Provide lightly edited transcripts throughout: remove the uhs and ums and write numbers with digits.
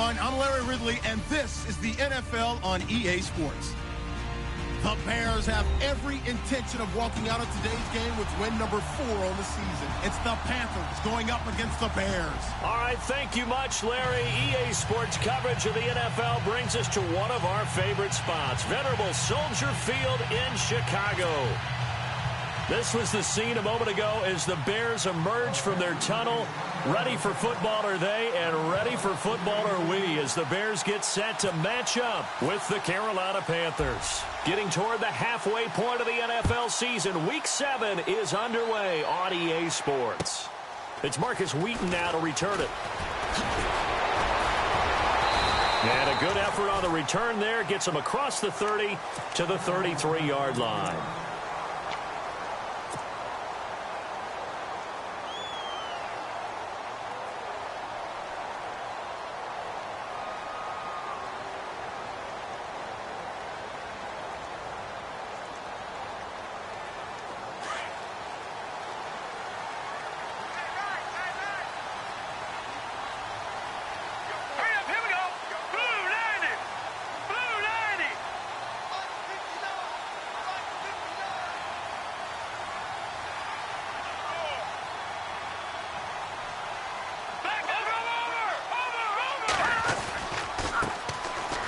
everyone. I'm Larry Ridley, and this is the NFL on EA Sports. The Bears have every intention of walking out of today's game with win number 4 on the season. It's the Panthers going up against the Bears. All right, thank you much, Larry. EA Sports coverage of the NFL brings us to one of our favorite spots, venerable Soldier Field in Chicago. This was the scene a moment ago as the Bears emerged from their tunnel. Ready for football are they, and ready for football are we as the Bears get set to match up with the Carolina Panthers. Getting toward the halfway point of the NFL season, Week 7 is underway on EA Sports. It's Marcus Wheaton now to return it. And a good effort on the return there gets him across the 30 to the 33-yard line.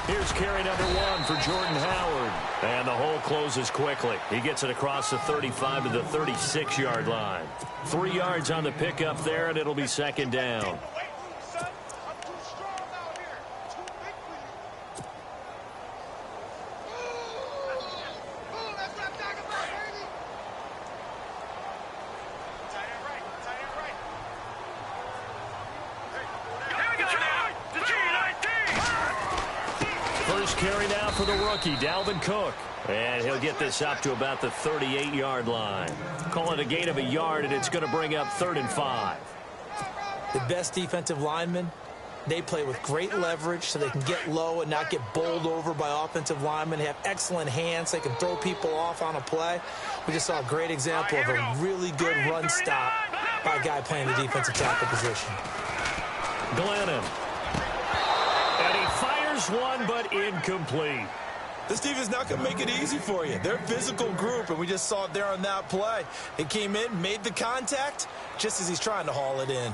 Here's carry number 1 for Jordan Howard. And the hole closes quickly. He gets it across the 35 to the 36-yard line. 3 yards on the pickup there, and it'll be second down. Carry now for the rookie, Dalvin Cook. And he'll get this up to about the 38-yard line. Call it a gain of a yard, and it's going to bring up 3rd and 5. The best defensive linemen, they play with great leverage so they can get low and not get bowled over by offensive linemen. They have excellent hands. They can throw people off on a play. We just saw a great example of a really good run stop by a guy playing the defensive tackle position. Glennon. And he fires one, but incomplete. This team is not going to make it easy for you. They're a physical group, and we just saw it there on that play. It came in, made the contact, just as he's trying to haul it in.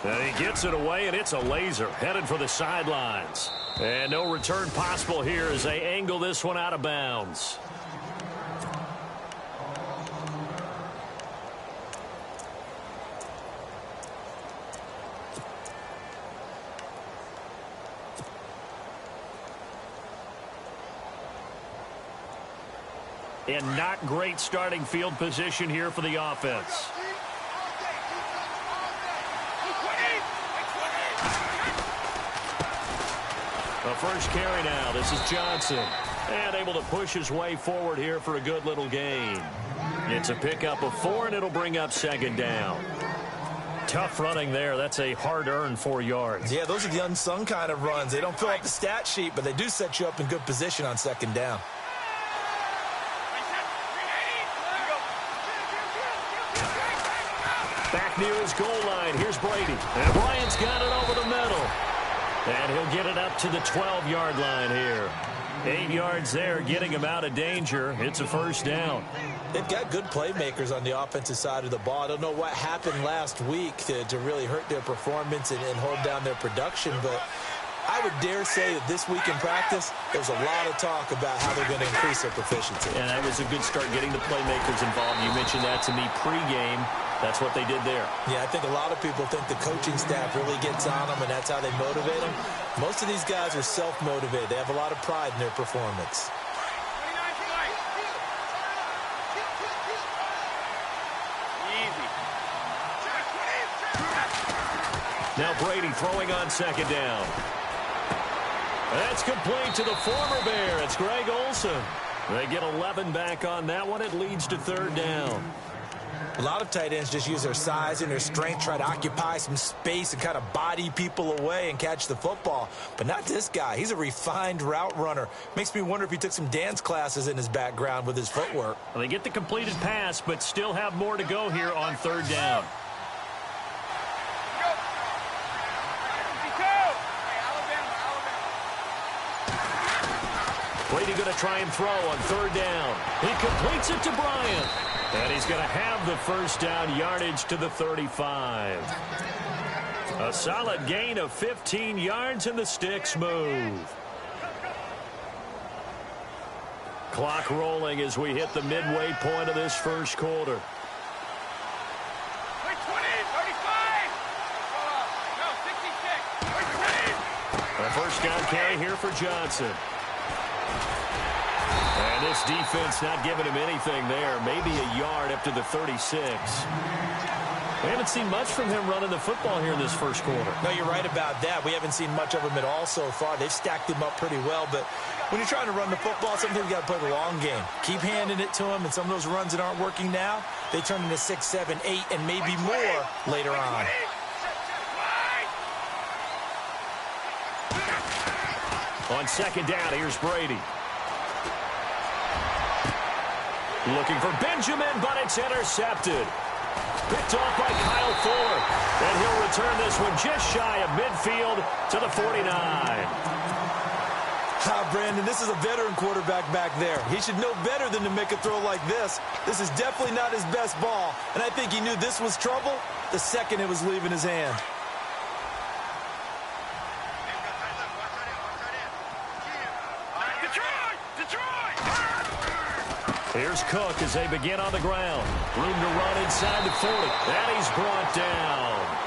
And he gets it away, and it's a laser headed for the sidelines. And no return possible here as they angle this one out of bounds. And not great starting field position here for the offense. The first carry now. This is Johnson. And able to push his way forward here for a good little gain. It's a pickup of 4, and it'll bring up second down. Tough running there. That's a hard-earned 4 yards. Yeah, those are the unsung kind of runs. They don't fill out the stat sheet, but they do set you up in good position on second down. Back near his goal line. Here's Brady. And Bryant's got it over the middle. And he'll get it up to the 12-yard line here. 8 yards there, getting him out of danger. It's a first down. They've got good playmakers on the offensive side of the ball. I don't know what happened last week to really hurt their performance and hold down their production, but I would dare say that this week in practice, there's a lot of talk about how they're going to increase their proficiency. And that was a good start getting the playmakers involved. You mentioned that to me pregame. That's what they did there. Yeah, I think a lot of people think the coaching staff really gets on them, and that's how they motivate them. Most of these guys are self-motivated. They have a lot of pride in their performance. Now Brady throwing on second down. That's complete to the former Bear. It's Greg Olsen. They get 11 back on that one. It leads to third down. A lot of tight ends just use their size and their strength, try to occupy some space and kind of body people away and catch the football. But not this guy. He's a refined route runner. Makes me wonder if he took some dance classes in his background with his footwork. Well, they get the completed pass, but still have more to go here on third down. Brady going to try and throw on third down. He completes it to Bryant. And he's going to have the first down yardage to the 35. A solid gain of 15 yards, and the sticks move. Clock rolling as we hit the midway point of this first quarter. 20, 35. No, 66. A first down carry here for Johnson. And this defense not giving him anything there. Maybe a yard up to the 36. We haven't seen much from him running the football here in this first quarter. No, you're right about that. We haven't seen much of him at all so far. They've stacked him up pretty well. But when you're trying to run the football, sometimes you got to play the long game. Keep handing it to him, and some of those runs that aren't working now, they turn into 6, 7, 8, and maybe more later on. On second down, here's Brady. Looking for Benjamin, but it's intercepted. Picked off by Kyle Fuller. And he'll return this one just shy of midfield to the 49. Brandon, this is a veteran quarterback back there. He should know better than to make a throw like this. This is definitely not his best ball. And I think he knew this was trouble the second it was leaving his hand. Here's Cook as they begin on the ground. Room to run inside the 40. And he's brought down.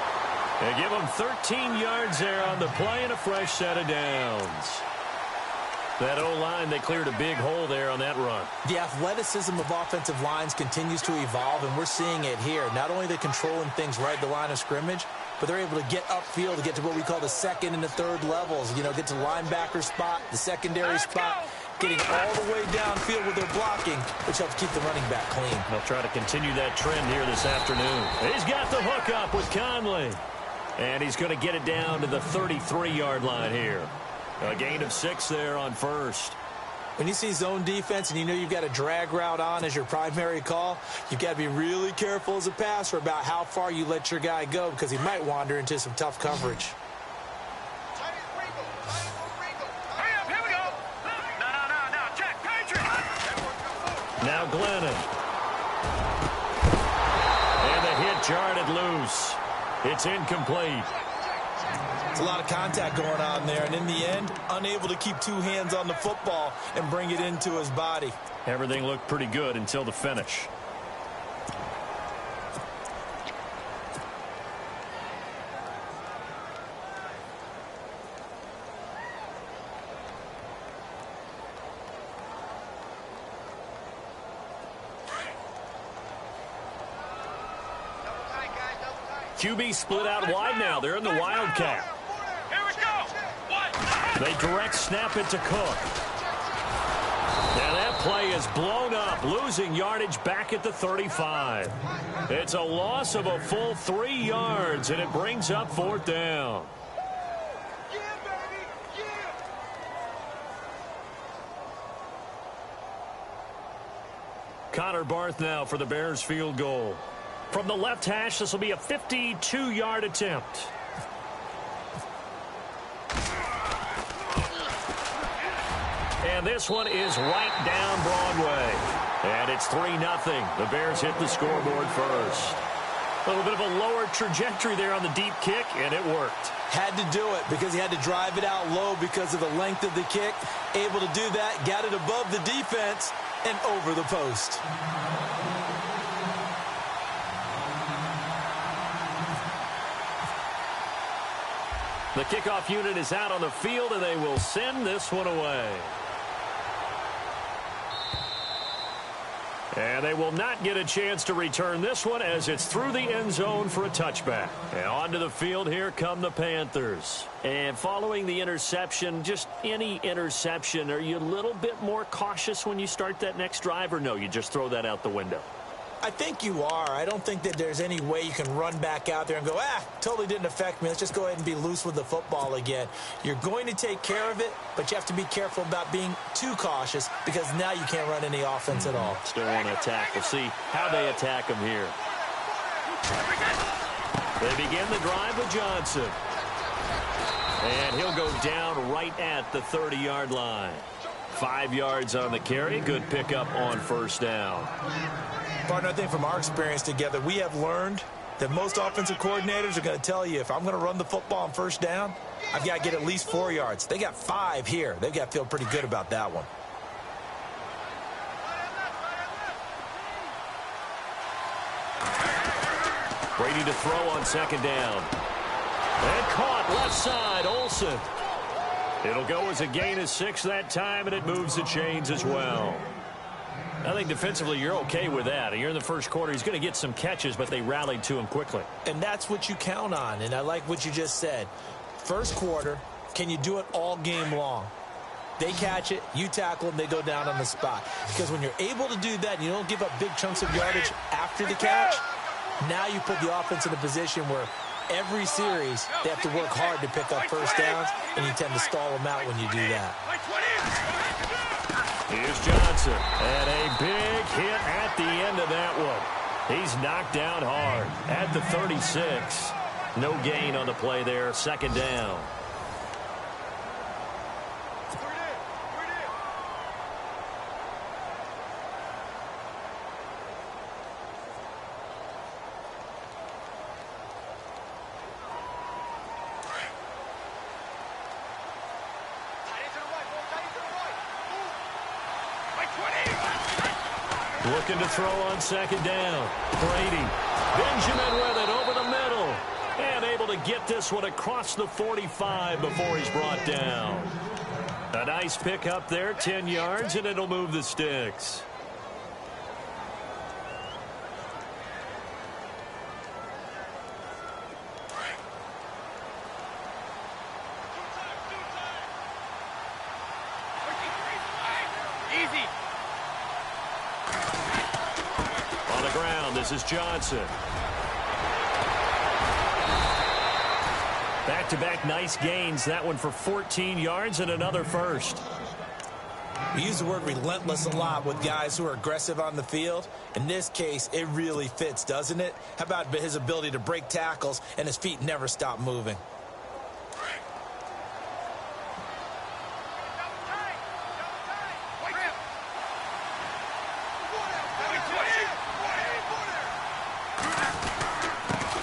They give him 13 yards there on the play and a fresh set of downs. That O-line, they cleared a big hole there on that run. The athleticism of offensive lines continues to evolve, and we're seeing it here. Not only are they controlling things right at the line of scrimmage, but they're able to get upfield to get to what we call the second and the third levels. You know, get to the linebacker spot, the secondary spot, getting all the way downfield with their blocking, which helps keep the running back clean. They'll try to continue that trend here this afternoon. He's got the hook up with Conley. And he's going to get it down to the 33-yard line here. A gain of 6 there on first. When you see zone defense and you know you've got a drag route on as your primary call, you've got to be really careful as a passer about how far you let your guy go because he might wander into some tough coverage. Now Glennon. And the hit jarred it loose. It's incomplete. It's a lot of contact going on there, and in the end, unable to keep two hands on the football and bring it into his body. Everything looked pretty good until the finish. QB split out wide now. They're in the wildcat. Here we go. They direct snap it to Cook. Now that play is blown up, losing yardage back at the 35. It's a loss of a full 3 yards, and it brings up fourth down. Connor Barth now for the Bears field goal. From the left hash, this will be a 52-yard attempt. And this one is right down Broadway. And it's 3-0. The Bears hit the scoreboard first. A little bit of a lower trajectory there on the deep kick, and it worked. Had to do it because he had to drive it out low because of the length of the kick. Able to do that, got it above the defense and over the post. The kickoff unit is out on the field, and they will send this one away. And they will not get a chance to return this one as it's through the end zone for a touchback. And onto the field, here come the Panthers. And following the interception, just any interception, are you a little bit more cautious when you start that next drive, or no, you just throw that out the window? I think you are. I don't think that there's any way you can run back out there and go, totally didn't affect me. Let's just go ahead and be loose with the football again. You're going to take care of it, but you have to be careful about being too cautious because now you can't run any offense at all. Still want to attack. We'll see how they attack him here. They begin the drive with Johnson. And he'll go down right at the 30-yard line. 5 yards on the carry. Good pickup on first down. Partner, I think from our experience together, we have learned that most offensive coordinators are going to tell you, if I'm going to run the football on first down, I've got to get at least 4 yards. They got 5 here. They've got to feel pretty good about that one. Brady to throw on second down. And caught left side, Olsen. It'll go as a gain of 6 that time, and it moves the chains as well. I think defensively you're okay with that. You're in the first quarter. He's going to get some catches, but they rallied to him quickly. And that's what you count on, and I like what you just said. First quarter, can you do it all game long? They catch it, you tackle them, they go down on the spot. Because when you're able to do that and you don't give up big chunks of yardage after the catch, now you put the offense in a position where every series they have to work hard to pick up first downs, and you tend to stall them out when you do that. Here's Johnson, and a big hit at the end of that one. He's knocked down hard at the 36. No gain on the play there, second down. Looking to throw on second down. Brady. Benjamin with it over the middle. And able to get this one across the 45 before he's brought down. A nice pick up there, 10 yards, and it'll move the sticks. This is Johnson. Back-to-back nice gains. That one for 14 yards and another first. We use the word relentless a lot with guys who are aggressive on the field. In this case, it really fits, doesn't it? How about his ability to break tackles and his feet never stop moving?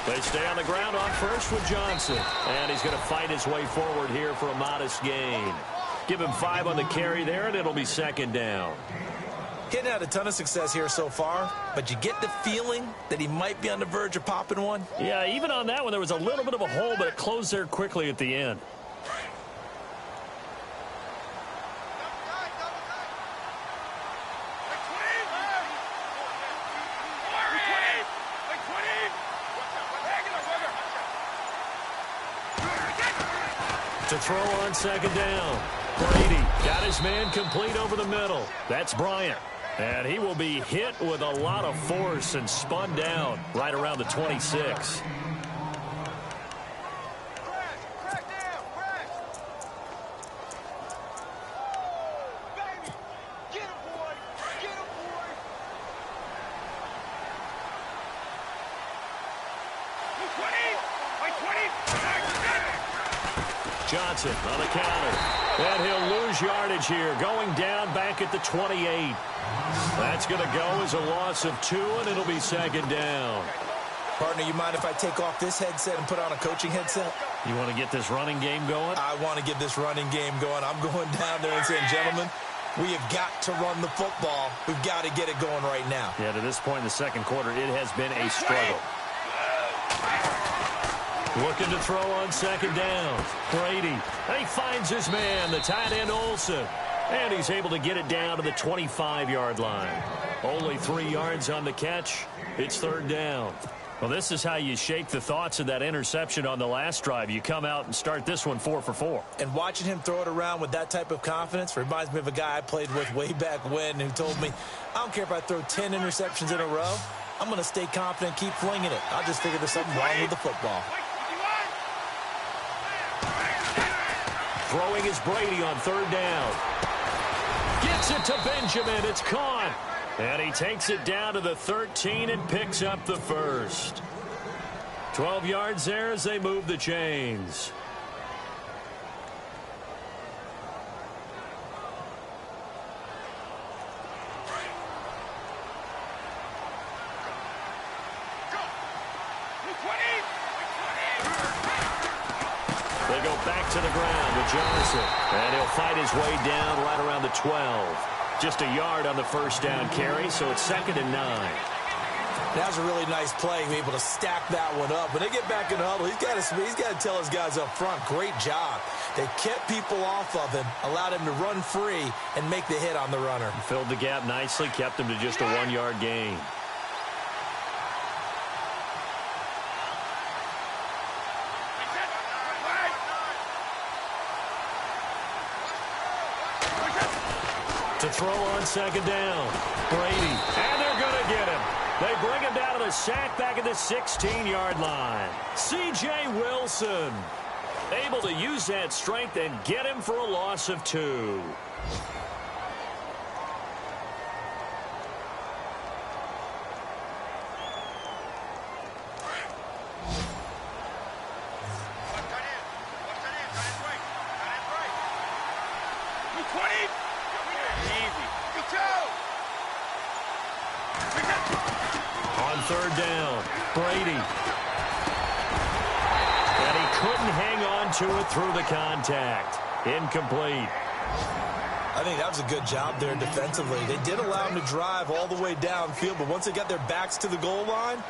They stay on the ground on first with Johnson. And he's going to fight his way forward here for a modest gain. Give him 5 on the carry there, and it'll be second down. He hadn't had a ton of success here so far, but you get the feeling that he might be on the verge of popping one. Yeah, even on that one, there was a little bit of a hole, but it closed there quickly at the end. To throw on second down. Brady got his man complete over the middle. That's Bryant. And he will be hit with a lot of force and spun down right around the 26. Johnson on the counter. And he'll lose yardage here, going down back at the 28. That's going to go as a loss of 2, and it'll be second down. Partner, you mind if I take off this headset and put on a coaching headset? You want to get this running game going? I want to get this running game going. I'm going down there and saying, gentlemen, we have got to run the football. We've got to get it going right now. Yeah, to this point in the second quarter, it has been a struggle. Looking to throw on second down. Brady. He finds his man, the tight end Olsen. And he's able to get it down to the 25-yard line. Only 3 yards on the catch. It's third down. Well, this is how you shake the thoughts of that interception on the last drive. You come out and start this one 4 for 4. And watching him throw it around with that type of confidence reminds me of a guy I played with way back when who told me, I don't care if I throw 10 interceptions in a row. I'm going to stay confident, keep flinging it. I just figured there's something wrong with the football. Throwing is Brady on third down. Gets it to Benjamin. It's caught. And he takes it down to the 13 and picks up the first. 12 yards there as they move the chains. They go back to the ground with Johnson. And he'll fight his way down right around the 12. Just a yard on the first down carry, so it's 2nd and 9. That was a really nice play, being able to stack that one up. When they get back in the huddle, he's got to tell his guys up front, great job. They kept people off of him, allowed him to run free, and make the hit on the runner. Filled the gap nicely, kept him to just a 1-yard gain. To throw on 2nd down. Brady. And they're going to get him. They bring him down to the sack back at the 16-yard line. C.J. Wilson able to use that strength and get him for a loss of 2. On 3rd down, Brady. And he couldn't hang on to it through the contact. Incomplete. I think that was a good job there defensively. They did allow him to drive all the way downfield, but once they got their backs to the goal line,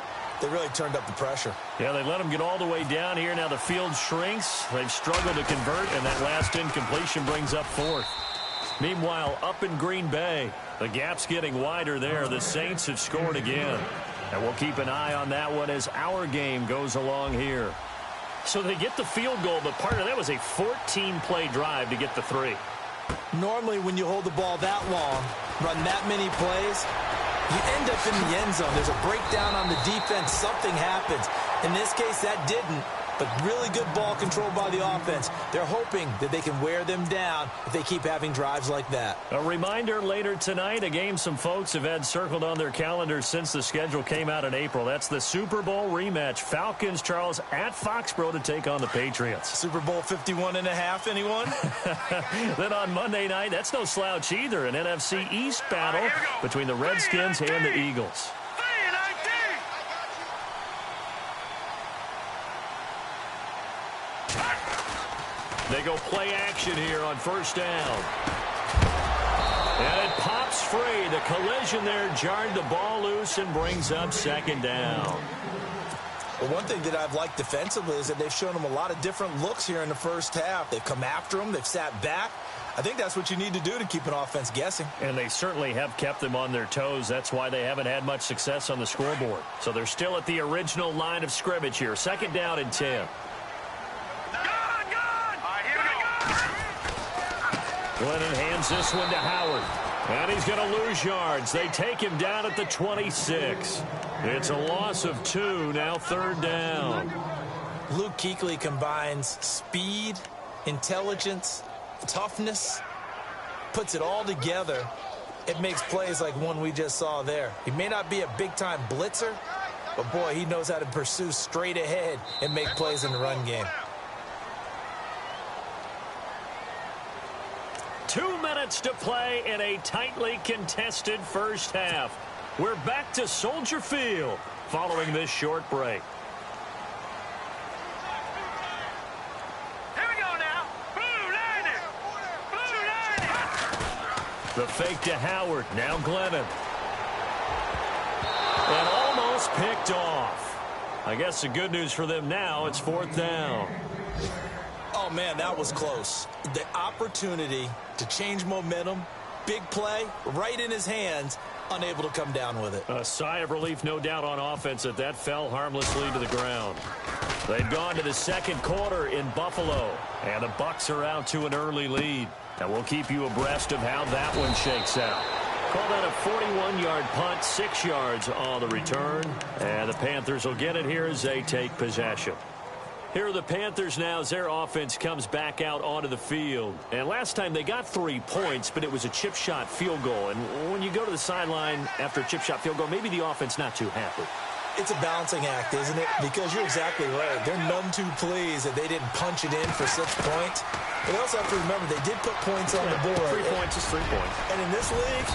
they really turned up the pressure. Yeah, they let him get all the way down here. Now the field shrinks. They've struggled to convert, and that last incompletion brings up 4th. Meanwhile, up in Green Bay, the gap's getting wider there. The Saints have scored again. And we'll keep an eye on that one as our game goes along here. So they get the field goal, but part of that was a 14-play drive to get the 3. Normally, when you hold the ball that long, run that many plays, you end up in the end zone. There's a breakdown on the defense. Something happens. In this case, that didn't. But really good ball control by the offense. They're hoping that they can wear them down if they keep having drives like that. A reminder later tonight, a game some folks have had circled on their calendars since the schedule came out in April. That's the Super Bowl rematch. Falcons, Charles, at Foxborough to take on the Patriots. Super Bowl 51.5, anyone? Then on Monday night, that's no slouch either. An NFC East battle between the Redskins and the Eagles. They go play action here on 1st down. And it pops free. The collision there jarred the ball loose and brings up 2nd down. Well, one thing that I've liked defensively is that they've shown them a lot of different looks here in the first half. They've come after them. They've sat back. I think that's what you need to do to keep an offense guessing. And they certainly have kept them on their toes. That's why they haven't had much success on the scoreboard. So they're still at the original line of scrimmage here. 2nd down and 10. Glennon hands this one to Howard. And he's going to lose yards. They take him down at the 26. It's a loss of 2, now 3rd down. Luke Kuechly combines speed, intelligence, toughness, puts it all together. It makes plays like one we just saw there. He may not be a big-time blitzer, but, boy, he knows how to pursue straight ahead and make plays in the run game. 2 minutes to play in a tightly contested first half. We're back to Soldier Field following this short break. Here we go now. Blue Lightning. Blue Lightning. The fake to Howard. Now Glennon. And almost picked off. I guess the good news for them now, it's 4th down. Oh, man, that was close. The opportunity to change momentum, big play, right in his hands, unable to come down with it. A sigh of relief, no doubt, on offense that fell harmlessly to the ground. They've gone to the 2nd quarter in Buffalo, and the Bucs are out to an early lead. And we'll keep you abreast of how that one shakes out. Call that a 41-yard punt, 6 yards on the return. And the Panthers will get it here as they take possession. Here are the Panthers now as their offense comes back out onto the field. And last time they got 3 points, but it was a chip shot field goal. And when you go to the sideline after a chip shot field goal, maybe the offense not too happy. It's a balancing act, isn't it? Because you're exactly right. They're none too pleased that they didn't punch it in for 6 points. But they also have to remember they did put points on the board. 3 points is 3 points. And in this league,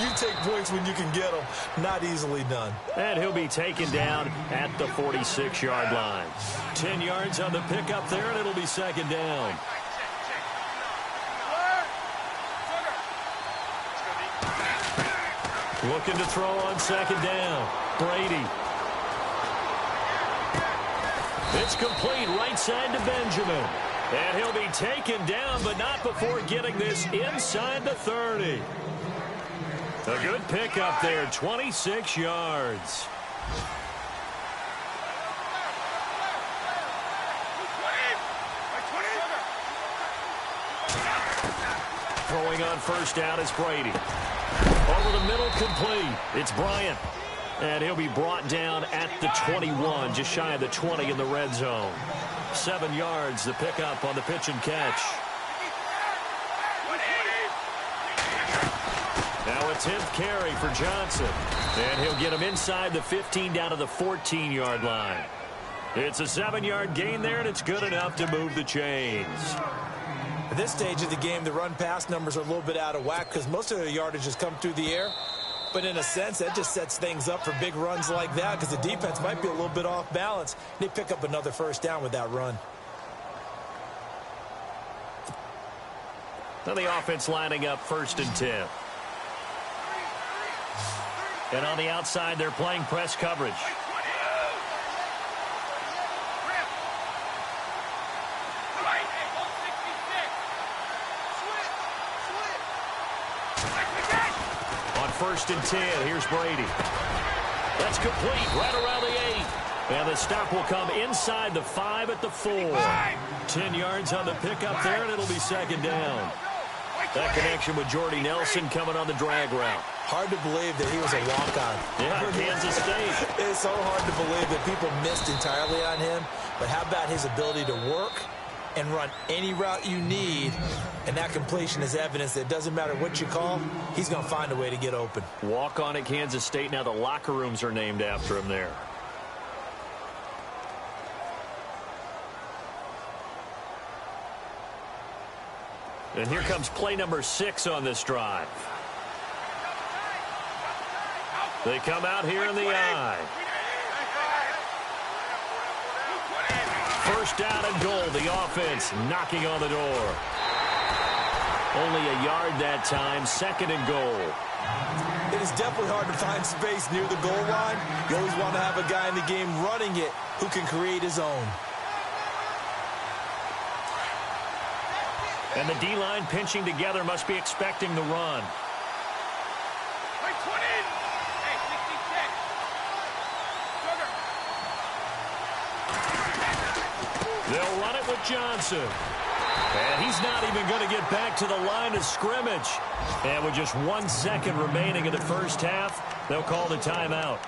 you take points when you can get them. Not easily done. And he'll be taken down at the 46-yard line. 10 yards on the pickup there, and it'll be second down. Looking to throw on second down. Brady. It's complete right side to Benjamin. And he'll be taken down, but not before getting this inside the 30. A good pickup there, 26 yards. Throwing on first down is Brady. Over the middle, complete. It's Bryant. And he'll be brought down at the 21, just shy of the 20 in the red zone. 7 yards, the pickup on the pitch and catch. Now a 10th carry for Johnson. And he'll get him inside the 15 down to the 14-yard line. It's a 7-yard gain there, and it's good enough to move the chains. At this stage of the game, the run-pass numbers are a little bit out of whack because most of their yardage has come through the air. But in a sense, that just sets things up for big runs like that because the defense might be a little bit off balance. They pick up another first down with that run. Now the offense lining up 1st and 10. And on the outside, they're playing press coverage. On 1st and 10, here's Brady. That's complete right around the 8. And the stop will come inside the 5 at the 4. 10 yards on the pickup there, and it'll be second down. That connection with Jordy Nelson coming on the drag route. Hard to believe that he was a walk-on. Yeah, Kansas State. It's so hard to believe that people missed entirely on him. But how about his ability to work and run any route you need? And that completion is evidence that it doesn't matter what you call, he's going to find a way to get open. Walk on at Kansas State. Now the locker rooms are named after him there. And here comes play number 6 on this drive. They come out here in the I. First down and goal. The offense knocking on the door. Only a yard that time. 2nd and goal. It is definitely hard to find space near the goal line. You always want to have a guy in the game running it who can create his own. And the D-line pinching together must be expecting the run. They'll run it with Johnson. And he's not even going to get back to the line of scrimmage. And with just 1 second remaining in the first half, they'll call the timeout.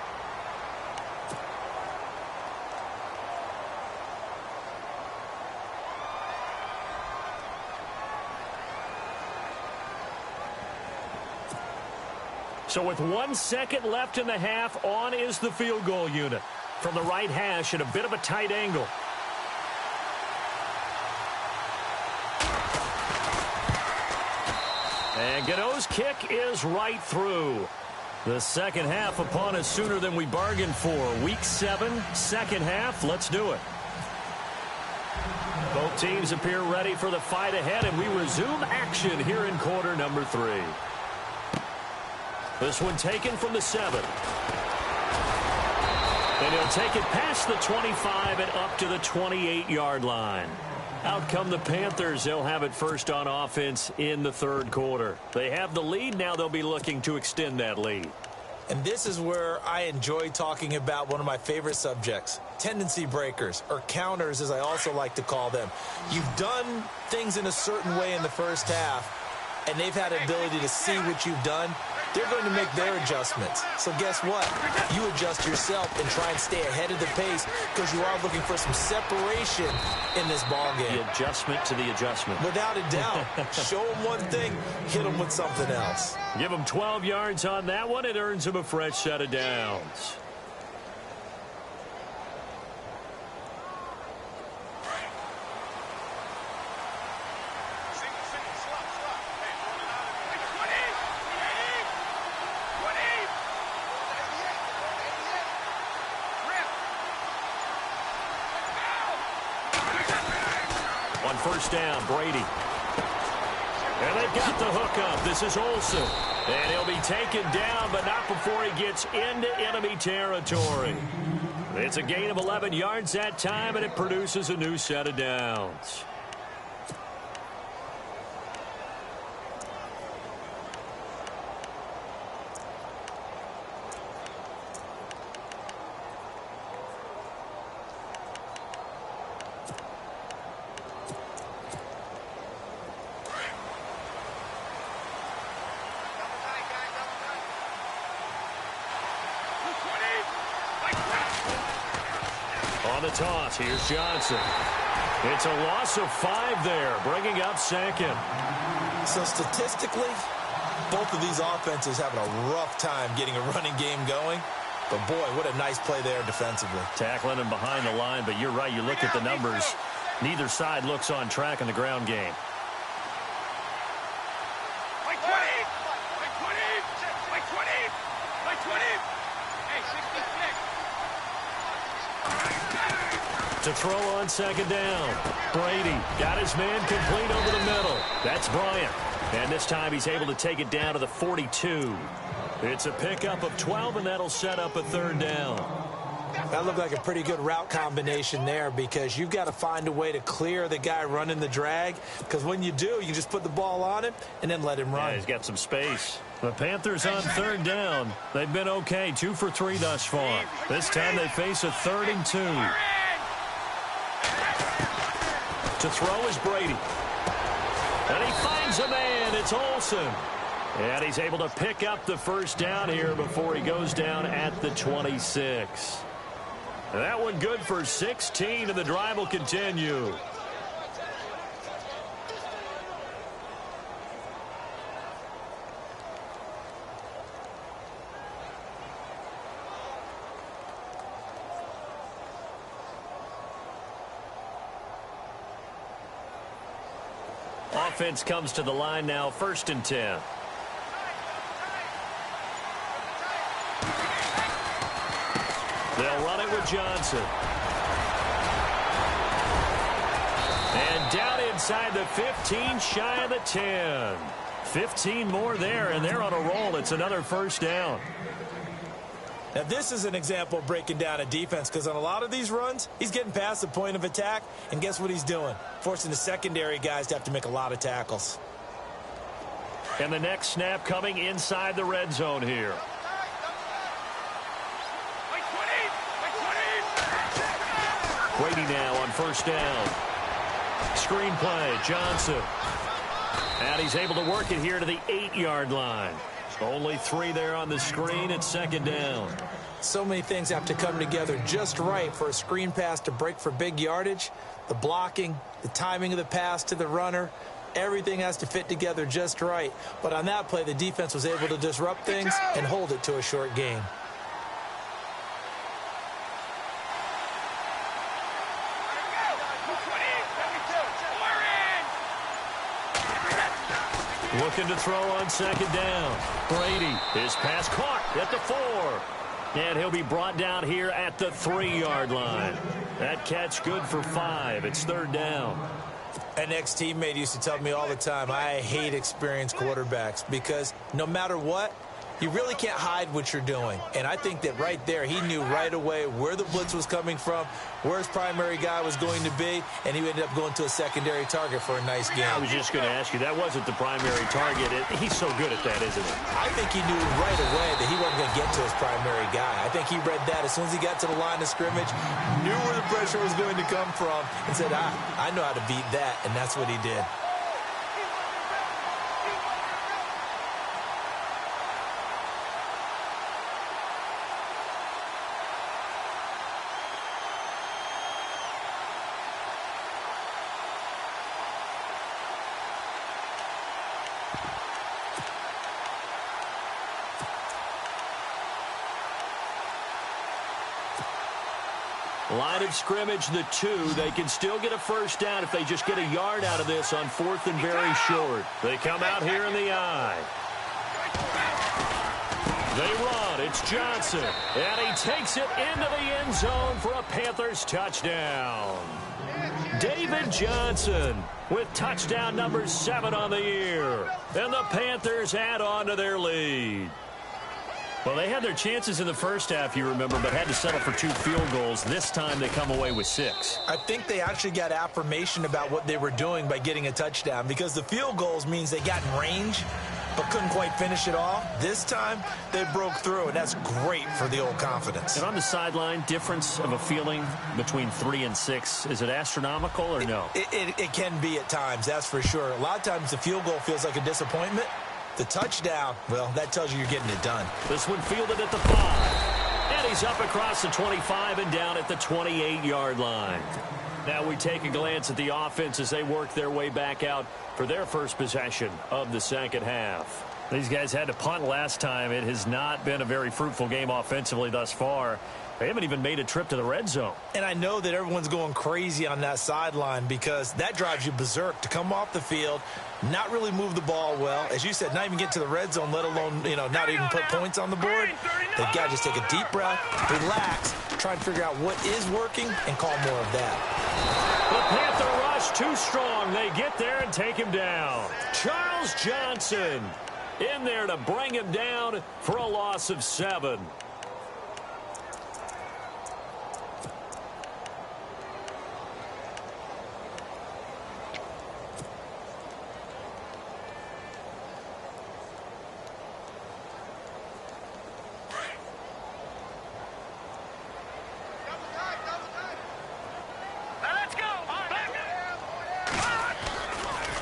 So with 1 second left in the half, on is the field goal unit. From the right hash at a bit of a tight angle. And Gano's kick is right through. The second half upon us sooner than we bargained for. Week 7, second half. Let's do it. Both teams appear ready for the fight ahead, and we resume action here in quarter number 3. This one taken from the 7. And he'll take it past the 25 and up to the 28-yard line. Out come the Panthers. They'll have it first on offense in the 3rd quarter. They have the lead. Now they'll be looking to extend that lead. And this is where I enjoy talking about one of my favorite subjects, tendency breakers, or counters as I also like to call them. You've done things in a certain way in the first half, and they've had an ability to see what you've done they're going to make their adjustments. So guess what? You adjust yourself and try and stay ahead of the pace because you are looking for some separation in this ball game. The adjustment to the adjustment. Without a doubt. Show them one thing, hit them with something else. Give him 12 yards on that one. It earns him a fresh set of downs. On first down, Brady. And they've got the hookup. This is Olsen. And he'll be taken down, but not before he gets into enemy territory. It's a gain of 11 yards that time, and it produces a new set of downs. On the toss, here's Johnson. It's a loss of 5 there, bringing up second. So statistically, both of these offenses having a rough time getting a running game going. But, boy, what a nice play there defensively. Tackling him behind the line, but you're right. You look at the numbers. Neither side looks on track in the ground game. To throw on second down. Brady got his man complete over the middle. That's Bryant. And this time he's able to take it down to the 42. It's a pickup of 12, and that'll set up a third down. That looked like a pretty good route combination there because you've got to find a way to clear the guy running the drag, because when you do, you just put the ball on him and then let him run. Yeah, he's got some space. The Panthers on third down. They've been okay, 2 for 3 thus far. This time they face a 3rd and 2. To throw is Brady. And he finds a man. It's Olsen. And he's able to pick up the first down here before he goes down at the 26. That one good for 16, and the drive will continue. Offense comes to the line now, 1st and 10. They'll run it with Johnson. And down inside the 15, shy of the 10. 15 more there, and they're on a roll. It's another first down. Now, this is an example of breaking down a defense, because on a lot of these runs, he's getting past the point of attack, and guess what he's doing? Forcing the secondary guys to have to make a lot of tackles. And the next snap coming inside the red zone here. Brady now on first down. Screen play, Johnson. And he's able to work it here to the 8-yard line. Only 3 there on the screen. It's 2nd down. So many things have to come together just right for a screen pass to break for big yardage. The blocking, the timing of the pass to the runner, everything has to fit together just right. But on that play, the defense was able to disrupt things and hold it to a short gain. Looking to throw on 2nd down. Brady, his pass caught at the 4. And he'll be brought down here at the 3-yard line. That catch good for 5. It's 3rd down. An ex-teammate used to tell me all the time, I hate experienced quarterbacks because no matter what, you really can't hide what you're doing. And I think that right there, he knew right away where the blitz was coming from, where his primary guy was going to be, and he ended up going to a secondary target for a nice game. I was just going to ask you, that wasn't the primary target. He's so good at that, isn't he? I think he knew right away that he wasn't going to get to his primary guy. I think he read that as soon as he got to the line of scrimmage, knew where the pressure was going to come from, and said, I know how to beat that, and that's what he did. Line of scrimmage, the 2. They can still get a first down if they just get a yard out of this on 4th and very short. They come out here in the I. They run. It's Johnson. And he takes it into the end zone for a Panthers touchdown. David Johnson with touchdown number 7 on the year. And the Panthers add on to their lead. Well, they had their chances in the first half, you remember, but had to settle for 2 field goals. This time they come away with 6. I think they actually got affirmation about what they were doing by getting a touchdown, because the field goals means they got in range but couldn't quite finish it off. This time they broke through, and that's great for the old confidence. And on the sideline, difference of a feeling between 3 and 6, is it astronomical or no? It can be at times, that's for sure. A lot of times the field goal feels like a disappointment. The touchdown, well, that tells you you're getting it done. This one fielded at the 5. And he's up across the 25 and down at the 28-yard line. Now we take a glance at the offense as they work their way back out for their first possession of the second half. These guys had to punt last time. It has not been a very fruitful game offensively thus far. They haven't even made a trip to the red zone. And I know that everyone's going crazy on that sideline because that drives you berserk to come off the field, not really move the ball well. As you said, not even get to the red zone, let alone, not even put points on the board. They've got to just take a deep breath, relax, try and figure out what is working, and call more of that. The Panther rush too strong. They get there and take him down. Charles Johnson in there to bring him down for a loss of 7.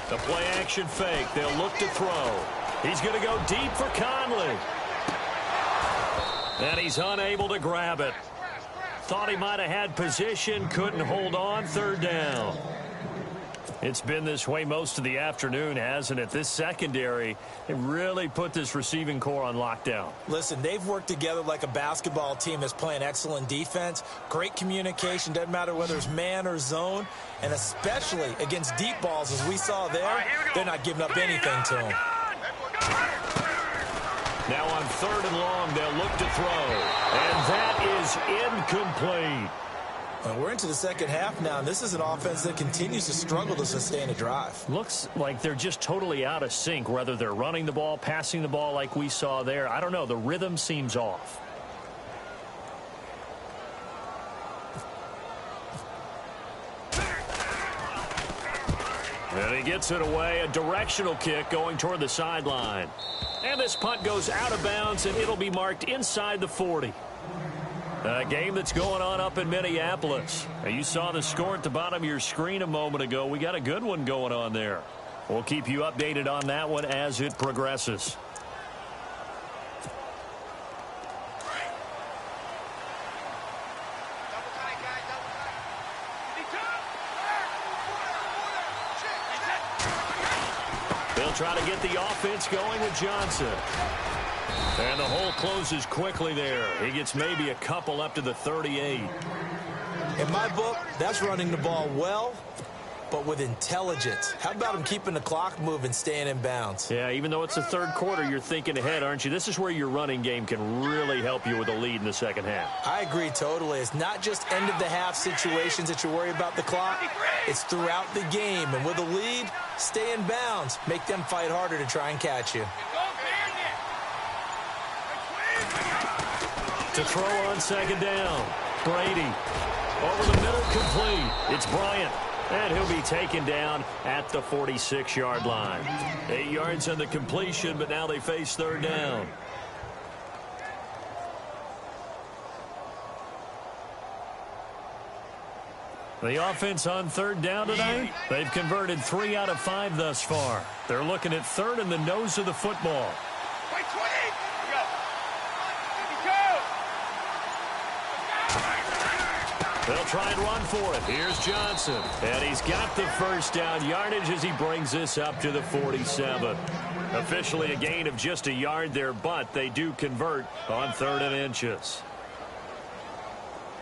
The play-action fake. They'll look to throw. He's going to go deep for Conley. And he's unable to grab it. Thought he might have had position, couldn't hold on. 3rd down. It's been this way most of the afternoon, hasn't it? This secondary, they really put this receiving core on lockdown. Listen, they've worked together like a basketball team that's playing excellent defense. Great communication, doesn't matter whether it's man or zone. And especially against deep balls, as we saw there, they're not giving up anything to them. Now on 3rd and long, they'll look to throw. And that is incomplete. Well, we're into the second half now, and this is an offense that continues to struggle to sustain a drive. Looks like they're just totally out of sync, whether they're running the ball, passing the ball like we saw there. I don't know. The rhythm seems off. And he gets it away. A directional kick going toward the sideline. And this punt goes out of bounds, and it'll be marked inside the 40. A game that's going on up in Minneapolis. Now, you saw the score at the bottom of your screen a moment ago. We got a good one going on there. We'll keep you updated on that one as it progresses. They'll try to get the offense going with Johnson. And the hole closes quickly there. He gets maybe a couple up to the 38. In my book, that's running the ball well, but with intelligence. How about him keeping the clock moving, staying in bounds? Yeah, even though it's the 3rd quarter, you're thinking ahead, aren't you? This is where your running game can really help you with a lead in the second half. I agree totally. It's not just end-of-the-half situations that you worry about the clock. It's throughout the game. And with a lead, stay in bounds. Make them fight harder to try and catch you. To throw on 2nd down. Brady. Over the middle, complete. It's Bryant. And he'll be taken down at the 46-yard line. 8 yards on the completion, but now they face 3rd down. The offense on 3rd down today, they've converted 3 out of 5 thus far. They're looking at 3rd in the nose of the football. They'll try and run for it. Here's Johnson. And he's got the first down yardage as he brings this up to the 47. Officially a gain of just a yard there, but they do convert on 3rd and inches.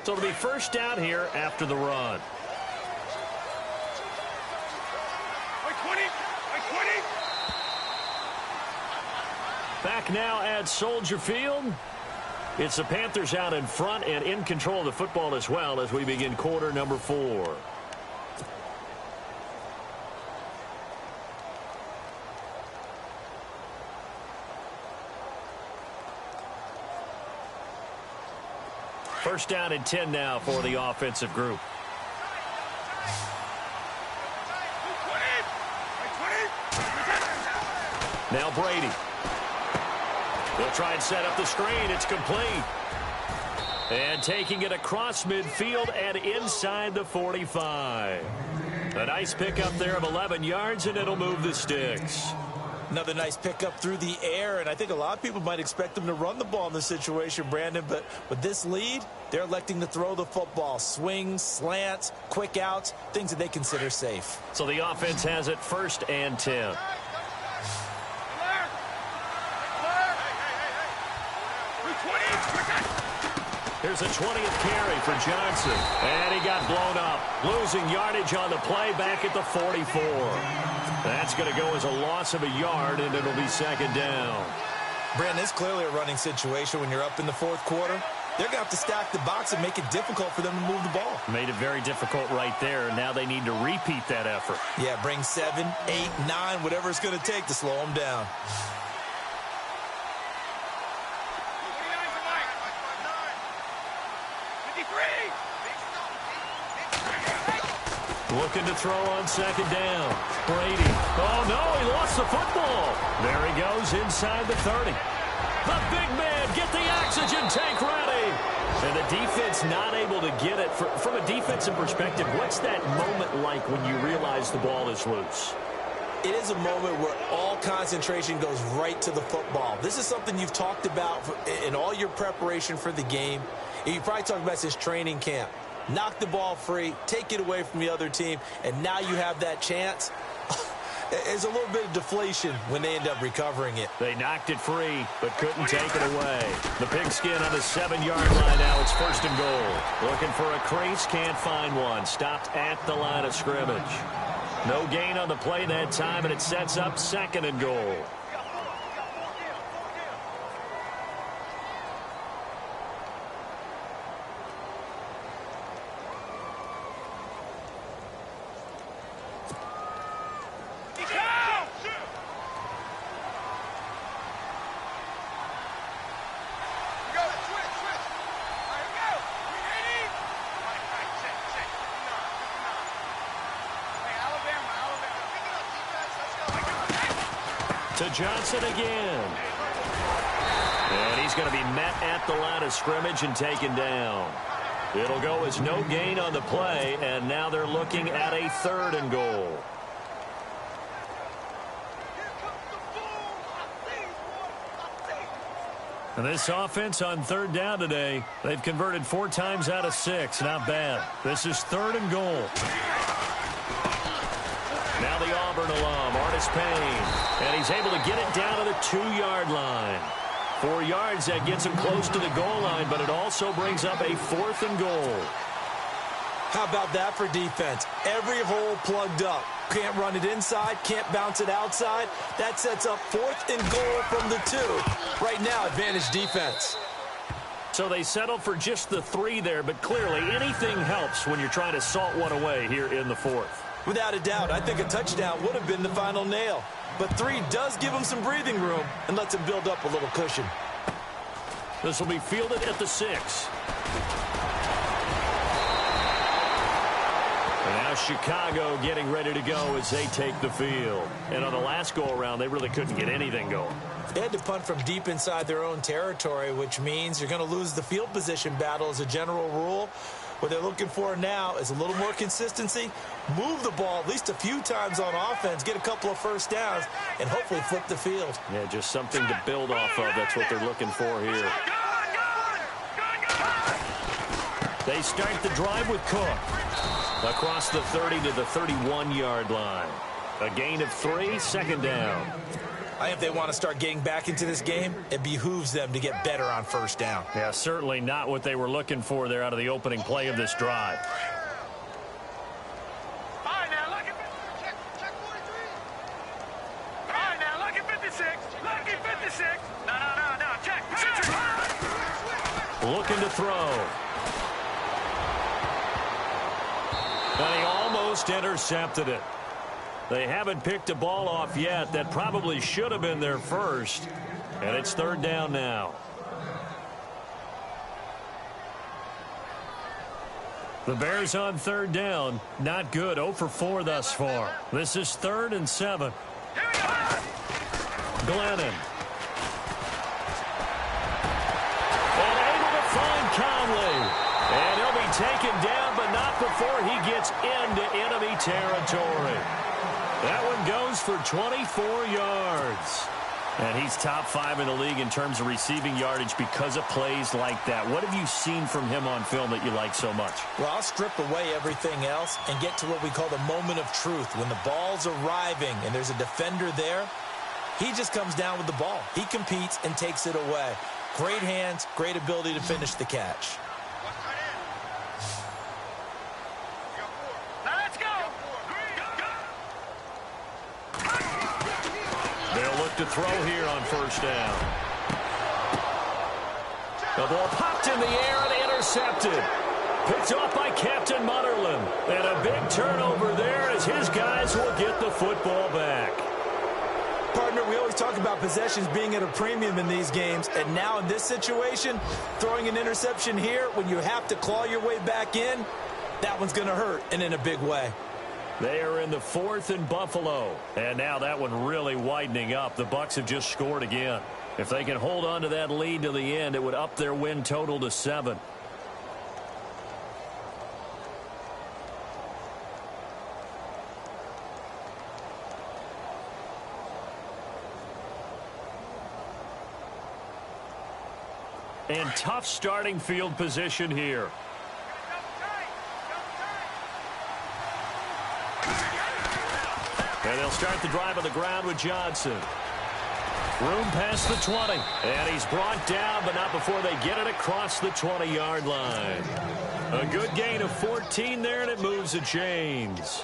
So it'll be first down here after the run. Back now at Soldier Field. It's the Panthers out in front and in control of the football as well as we begin quarter number 4. First down and 10 now for the offensive group. Now Brady. They'll try and set up the screen. It's complete. And taking it across midfield and inside the 45. A nice pickup there of 11 yards, and it'll move the sticks. Another nice pickup through the air, and I think a lot of people might expect them to run the ball in this situation, Brandon, but with this lead, they're electing to throw the football. Swings, slants, quick outs, things that they consider safe. So the offense has it first and 10. Here's a 20th carry for Johnson. And he got blown up. Losing yardage on the play back at the 44. That's going to go as a loss of a yard, and it'll be second down. Brandon, it's clearly a running situation when you're up in the fourth quarter. They're going to have to stack the box and make it difficult for them to move the ball. Made it very difficult right there. Now they need to repeat that effort. Yeah, bring 7, 8, 9, whatever it's going to take to slow them down. Looking to throw on second down. Brady. Oh, no, he lost the football. There he goes inside the 30. The big man, get the oxygen tank ready. And the defense not able to get it. From a defensive perspective, what's that moment like when you realize the ball is loose? It is a moment where all concentration goes right to the football. This is something you've talked about in all your preparation for the game. And you probably talked about this training camp. Knock the ball free, take it away from the other team, and now you have that chance. There's a little bit of deflation when they end up recovering it. They knocked it free, but couldn't take it away. The pigskin on the 7-yard line now. It's first and goal. Looking for a crease, can't find one. Stopped at the line of scrimmage. No gain on the play that time, and it sets up second and goal. To Johnson again. And he's going to be met at the line of scrimmage and taken down. It'll go as no gain on the play, and now they're looking at a third and goal. And this offense on third down today, they've converted 4 times out of 6. Not bad. This is third and goal. Now the Auburn alum, Artis Payne. And he's able to get it down to the 2-yard line. 4 yards, that gets him close to the goal line, but it also brings up a 4th and goal. How about that for defense? Every hole plugged up. Can't run it inside, can't bounce it outside. That sets up 4th and goal from the 2. Right now, advantage defense. So they settle for just the 3 there, but clearly anything helps when you're trying to salt one away here in the 4th. Without a doubt, I think a touchdown would have been the final nail. But 3 does give him some breathing room and lets him build up a little cushion. This will be fielded at the 6. And now Chicago getting ready to go as they take the field. And on the last go-around, they really couldn't get anything going. They had to punt from deep inside their own territory, which means you're going to lose the field position battle as a general rule. What they're looking for now is a little more consistency, move the ball at least a few times on offense, get a couple of first downs, and hopefully flip the field. Yeah, just something to build off of. That's what they're looking for here. They start the drive with Cook. Across the 30 to the 31-yard line. A gain of 3, second down. I think if they want to start getting back into this game, it behooves them to get better on first down. Yeah, certainly not what they were looking for there out of the opening play of this drive. All right, now look at 56. Look at 56. No, check. Looking to throw. And he almost intercepted it. They haven't picked a ball off yet. That probably should have been their first. And it's third down now. The Bears on third down. Not good. 0 for 4 thus far. This is 3rd and 7. Here we go. Glennon. And able to find Conley. And he'll be taken down, but not before he gets into enemy territory. That one goes for 24 yards. And he's top 5 in the league in terms of receiving yardage because of plays like that. What have you seen from him on film that you like so much? Well, I'll strip away everything else and get to what we call the moment of truth. When the ball's arriving and there's a defender there, he just comes down with the ball. He competes and takes it away. Great hands, great ability to finish the catch. Now let's go. They'll look to throw here on first down. The ball popped in the air and intercepted. Picked off by Captain Mutterland. And a big turnover there as his guys will get the football back. Partner, we always talk about possessions being at a premium in these games, and now in this situation, throwing an interception here when you have to claw your way back in, that one's going to hurt, and in a big way. They are in the 4th and Buffalo. And now that one really widening up. The Bucs have just scored again. If they can hold on to that lead to the end, it would up their win total to 7. And tough starting field position here. And they'll start the drive on the ground with Johnson. Room past the 20. And he's brought down, but not before they get it across the 20-yard line. A good gain of 14 there, and it moves the chains.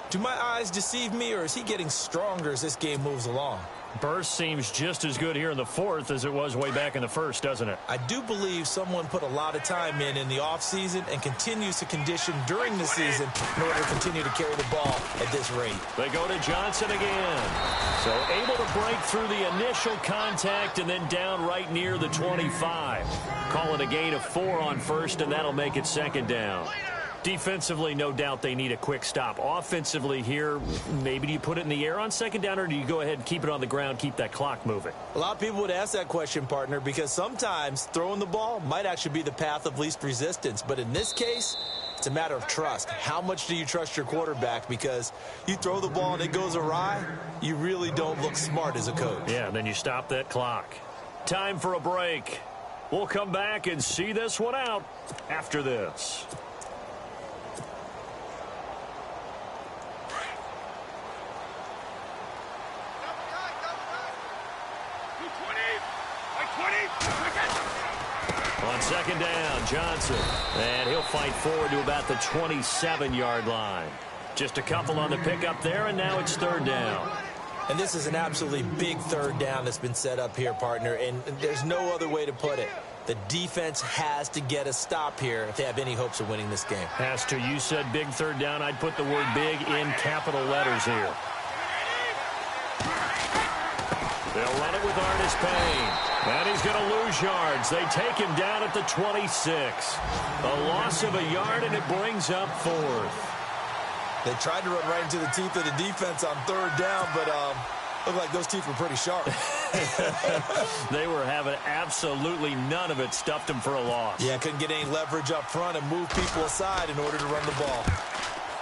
Do my eyes deceive me, or is he getting stronger as this game moves along? Burst seems just as good here in the 4th as it was way back in the 1st, doesn't it? I do believe someone put a lot of time in the offseason and continues to condition during the season in order to continue to carry the ball at this rate. They go to Johnson again. So able to break through the initial contact and then down right near the 25. Call it a gain of 4 on first, and that'll make it 2nd down. Defensively, no doubt they need a quick stop. Offensively here, maybe do you put it in the air on 2nd down, or do you go ahead and keep it on the ground, keep that clock moving? A lot of people would ask that question, partner, because sometimes throwing the ball might actually be the path of least resistance. But in this case, it's a matter of trust. How much do you trust your quarterback? Because you throw the ball and it goes awry, you really don't look smart as a coach. Yeah, and then you stop that clock. Time for a break. We'll come back and see this one out after this. On 2nd down, Johnson. And he'll fight forward to about the 27-yard line. Just a couple on the pickup there, and now it's 3rd down. And this is an absolutely big 3rd down that's been set up here, partner, and there's no other way to put it. The defense has to get a stop here if they have any hopes of winning this game. Has to. You said big 3rd down. I'd put the word big in capital letters here. They'll run it with Artis Payne. And he's going to lose yards. They take him down at the 26. A loss of a yard, and it brings up 4th. They tried to run right into the teeth of the defense on 3rd down, but looked like those teeth were pretty sharp. They were having absolutely none of it. Stuffed them for a loss. Yeah, couldn't get any leverage up front and move people aside in order to run the ball.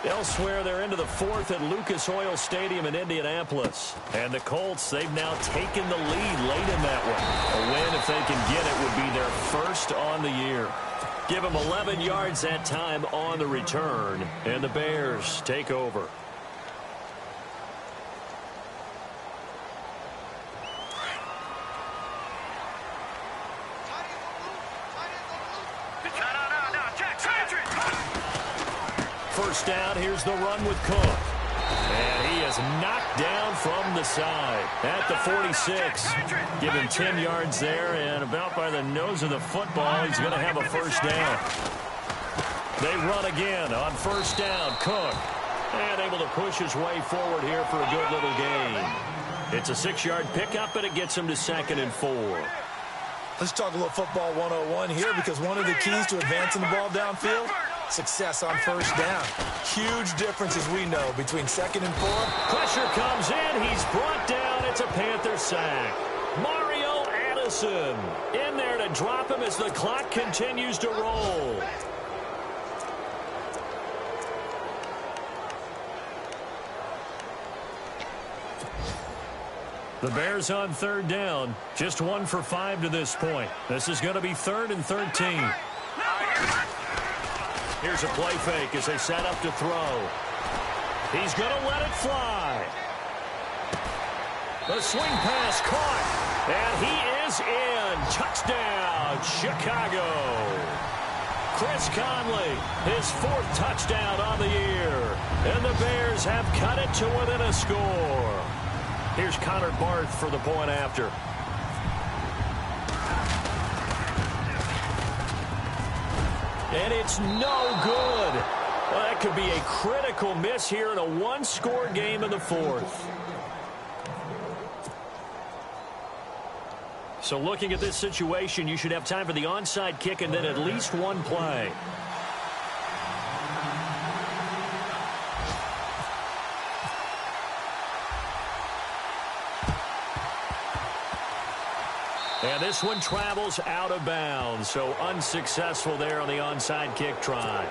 Elsewhere, they're into the 4th at Lucas Oil Stadium in Indianapolis. And the Colts, they've now taken the lead late in that one. A win, if they can get it, would be their first on the year. Give them 11 yards that time on the return. And the Bears take over. first down. Here's the run with Cook. And he is knocked down from the side at the 46. Give him 10 yards there, and about by the nose of the football, he's going to have a first down. They run again on first down. Cook. And able to push his way forward here for a good little gain. It's a 6-yard pickup, and it gets him to 2nd and 4. Let's talk a little football 101 here, because one of the keys to advancing the ball downfield, success on first down. Huge difference, as we know, between 2nd and 4. Pressure comes in. He's brought down. It's a Panther sack. Mario Addison in there to drop him as the clock continues to roll. The Bears on 3rd down. Just 1 for 5 to this point. This is going to be 3rd and 13. Here's a play fake as they set up to throw. He's going to let it fly. The swing pass caught. And he is in. Touchdown, Chicago. Chris Conley, his 4th touchdown on the year. And the Bears have cut it to within a score. Here's Connor Barth for the point after. And it's no good. Well, that could be a critical miss here in a 1-score game in the 4th. So looking at this situation, you should have time for the onside kick and then at least 1 play. And this one travels out of bounds, so unsuccessful there on the onside kick try.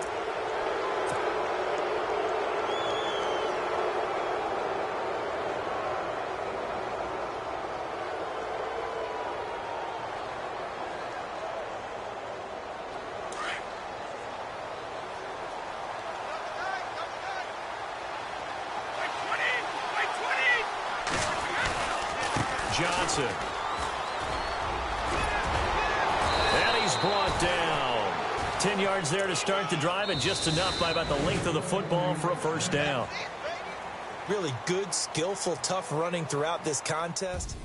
Johnson. Brought down. 10 yards there to start the drive, and just enough by about the length of the football for a first down. Really good, skillful, tough running throughout this contest.